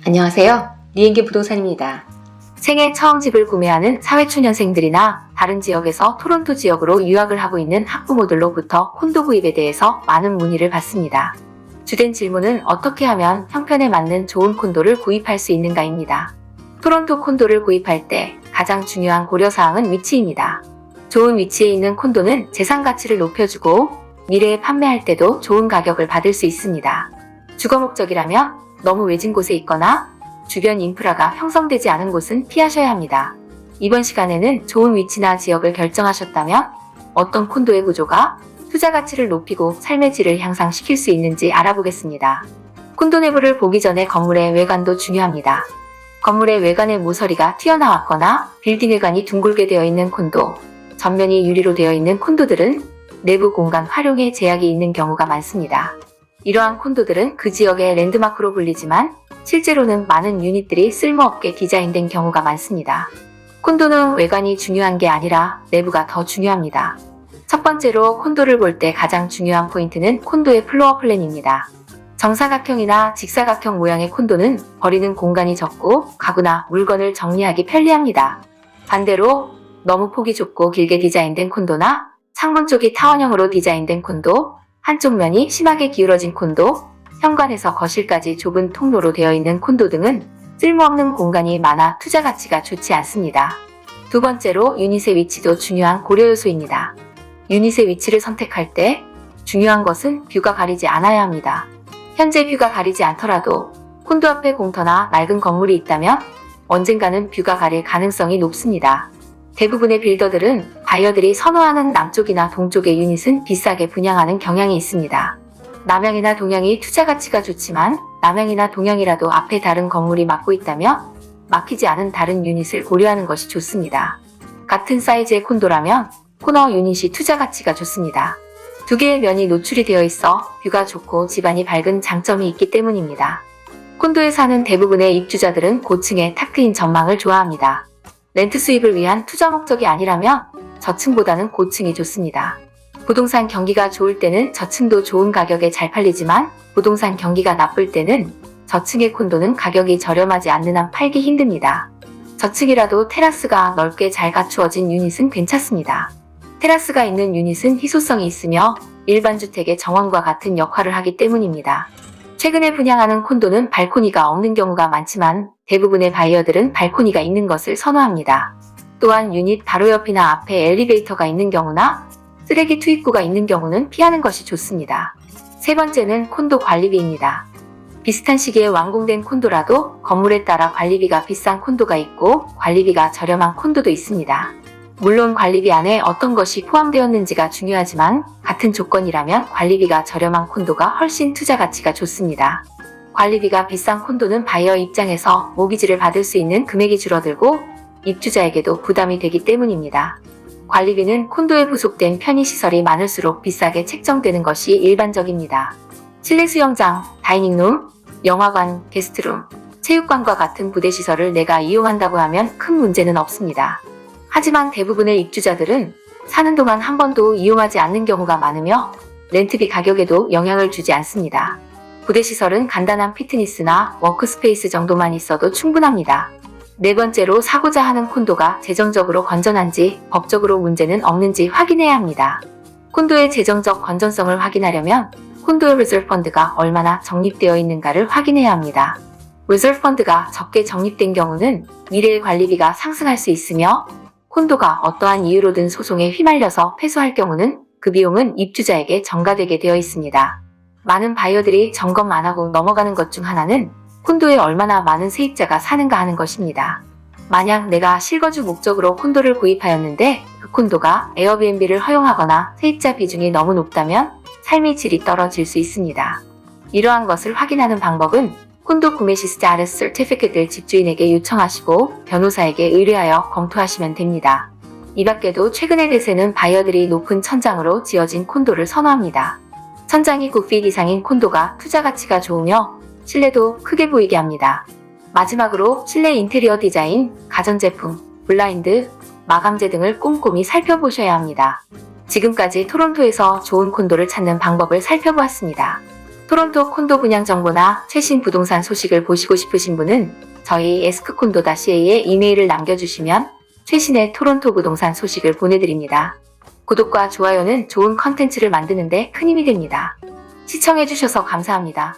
안녕하세요. 리엔게 부동산입니다. 생애 처음 집을 구매하는 사회초년생들이나 다른 지역에서 토론토 지역으로 유학을 하고 있는 학부모들로부터 콘도 구입에 대해서 많은 문의를 받습니다. 주된 질문은 어떻게 하면 형편에 맞는 좋은 콘도를 구입할 수 있는가입니다. 토론토 콘도를 구입할 때 가장 중요한 고려사항은 위치입니다. 좋은 위치에 있는 콘도는 재산 가치를 높여주고 미래에 판매할 때도 좋은 가격을 받을 수 있습니다. 주거 목적이라면 너무 외진 곳에 있거나 주변 인프라가 형성되지 않은 곳은 피하셔야 합니다. 이번 시간에는 좋은 위치나 지역을 결정하셨다면 어떤 콘도의 구조가 투자 가치를 높이고 삶의 질을 향상시킬 수 있는지 알아보겠습니다. 콘도 내부를 보기 전에 건물의 외관도 중요합니다. 건물의 외관에 모서리가 튀어나왔거나 빌딩 외관이 둥글게 되어 있는 콘도, 전면이 유리로 되어 있는 콘도들은 내부 공간 활용에 제약이 있는 경우가 많습니다. 이러한 콘도들은 그 지역의 랜드마크로 불리지만 실제로는 많은 유닛들이 쓸모없게 디자인된 경우가 많습니다. 콘도는 외관이 중요한 게 아니라 내부가 더 중요합니다. 첫 번째로 콘도를 볼 때 가장 중요한 포인트는 콘도의 플로어 플랜입니다. 정사각형이나 직사각형 모양의 콘도는 버리는 공간이 적고 가구나 물건을 정리하기 편리합니다. 반대로 너무 폭이 좁고 길게 디자인된 콘도나 창문 쪽이 타원형으로 디자인된 콘도, 한쪽 면이 심하게 기울어진 콘도, 현관에서 거실까지 좁은 통로로 되어 있는 콘도 등은 쓸모없는 공간이 많아 투자 가치가 좋지 않습니다. 두 번째로 유닛의 위치도 중요한 고려 요소입니다. 유닛의 위치를 선택할 때 중요한 것은 뷰가 가리지 않아야 합니다. 현재 뷰가 가리지 않더라도 콘도 앞에 공터나 낡은 건물이 있다면 언젠가는 뷰가 가릴 가능성이 높습니다. 대부분의 빌더들은 바이어들이 선호하는 남쪽이나 동쪽의 유닛은 비싸게 분양하는 경향이 있습니다. 남향이나 동향이 투자 가치가 좋지만 남향이나 동향이라도 앞에 다른 건물이 막고 있다면 막히지 않은 다른 유닛을 고려하는 것이 좋습니다. 같은 사이즈의 콘도라면 코너 유닛이 투자 가치가 좋습니다. 두 개의 면이 노출이 되어 있어 뷰가 좋고 집안이 밝은 장점이 있기 때문입니다. 콘도에 사는 대부분의 입주자들은 고층의 탁 트인 전망을 좋아합니다. 렌트 수입을 위한 투자 목적이 아니라면 저층보다는 고층이 좋습니다. 부동산 경기가 좋을 때는 저층도 좋은 가격에 잘 팔리지만 부동산 경기가 나쁠 때는 저층의 콘도는 가격이 저렴하지 않는 한 팔기 힘듭니다. 저층이라도 테라스가 넓게 잘 갖추어진 유닛은 괜찮습니다. 테라스가 있는 유닛은 희소성이 있으며 일반 주택의 정원과 같은 역할을 하기 때문입니다. 최근에 분양하는 콘도는 발코니가 없는 경우가 많지만 대부분의 바이어들은 발코니가 있는 것을 선호합니다. 또한 유닛 바로 옆이나 앞에 엘리베이터가 있는 경우나 쓰레기 투입구가 있는 경우는 피하는 것이 좋습니다. 세 번째는 콘도 관리비입니다. 비슷한 시기에 완공된 콘도라도 건물에 따라 관리비가 비싼 콘도가 있고 관리비가 저렴한 콘도도 있습니다. 물론 관리비 안에 어떤 것이 포함되었는지가 중요하지만 같은 조건이라면 관리비가 저렴한 콘도가 훨씬 투자 가치가 좋습니다. 관리비가 비싼 콘도는 바이어 입장에서 모기지를 받을 수 있는 금액이 줄어들고 입주자에게도 부담이 되기 때문입니다. 관리비는 콘도에 부속된 편의시설이 많을수록 비싸게 책정되는 것이 일반적입니다. 실내 수영장, 다이닝룸, 영화관, 게스트룸, 체육관과 같은 부대시설을 내가 이용한다고 하면 큰 문제는 없습니다. 하지만 대부분의 입주자들은 사는 동안 한 번도 이용하지 않는 경우가 많으며 렌트비 가격에도 영향을 주지 않습니다. 부대시설은 간단한 피트니스나 워크스페이스 정도만 있어도 충분합니다. 네 번째로 사고자 하는 콘도가 재정적으로 건전한지 법적으로 문제는 없는지 확인해야 합니다. 콘도의 재정적 건전성을 확인하려면 콘도의 리저브 펀드가 얼마나 적립되어 있는가를 확인해야 합니다. 리저브 펀드가 적게 적립된 경우는 미래의 관리비가 상승할 수 있으며 콘도가 어떠한 이유로든 소송에 휘말려서 패소할 경우는 그 비용은 입주자에게 전가되게 되어 있습니다. 많은 바이어들이 점검 안 하고 넘어가는 것 중 하나는 콘도에 얼마나 많은 세입자가 사는가 하는 것입니다. 만약 내가 실거주 목적으로 콘도를 구입하였는데 그 콘도가 에어비앤비를 허용하거나 세입자 비중이 너무 높다면 삶의 질이 떨어질 수 있습니다. 이러한 것을 확인하는 방법은 콘도 구매 시스템 서티피켓을 집주인에게 요청하시고 변호사에게 의뢰하여 검토하시면 됩니다. 이 밖에도 최근의 대세는 바이어들이 높은 천장으로 지어진 콘도를 선호합니다. 천장이 9핏 이상인 콘도가 투자 가치가 좋으며 실내도 크게 보이게 합니다. 마지막으로 실내 인테리어 디자인, 가전제품, 블라인드, 마감재 등을 꼼꼼히 살펴보셔야 합니다. 지금까지 토론토에서 좋은 콘도를 찾는 방법을 살펴보았습니다. 토론토 콘도 분양 정보나 최신 부동산 소식을 보시고 싶으신 분은 저희 에스크콘도-a에 이메일을 남겨주시면 최신의 토론토 부동산 소식을 보내드립니다. 구독과 좋아요는 좋은 컨텐츠를 만드는 데 큰 힘이 됩니다. 시청해주셔서 감사합니다.